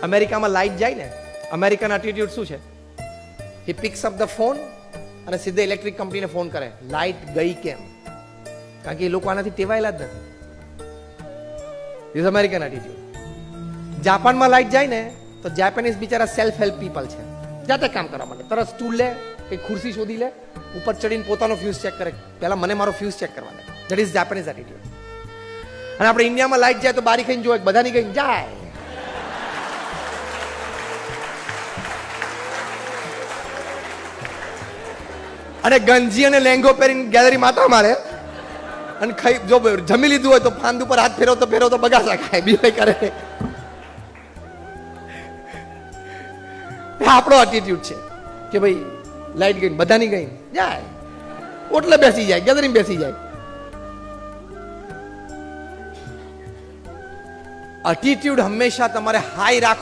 અમેરિકામાં લાઇટ જાય ને, અમેરિકન એટીટ્યુડ શું છે? હી પિક્સ અપ ધ ફોન અને સીધા ઇલેક્ટ્રિક કંપનીને ફોન કરે, લાઇટ ગઈ કેમ? કારણ કે એ લોકો આનાથી ટેવાયેલા જ નથી. This American attitude. જાપાનમાં લાઇટ જાય ને તો જાપાનીઝ બિચારા સેલ્ફ હેલ્પ પીપલ છે, જાતે કામ કરવા માટે તરત સ્ટૂલ લે કે ખુરશી શોધી લે, ઉપર ચડીને પોતાનો ફ્યુઝ ચેક કરે, પહેલા મને મારો ફ્યુઝ ચેક કરવા દે. That is Japanese attitude. અને આપણે ઇન્ડિયામાં લાઇટ જાય તો બારી ખાઈને જોવે, બધાની કઈ જાય. અને ગંજી અને લેંગો પહેરીને ગેલેરી માતા મારે અને ખાઈ, જો જમી લીધું હોય તો ફાંદ ઉપર હાથ ફેરવતો બગાસા ખાય, બીજું કઈ કરે. આપણો એટીટ્યુડ છે કે ભાઈ લાઈટ ગઈ, બધાની ગઈ જાય, ઓટલે બેસી જાય, ગેધરિંગ બેસી જાય. એટીટ્યુડ હંમેશા તમારે હાઈ રાખો.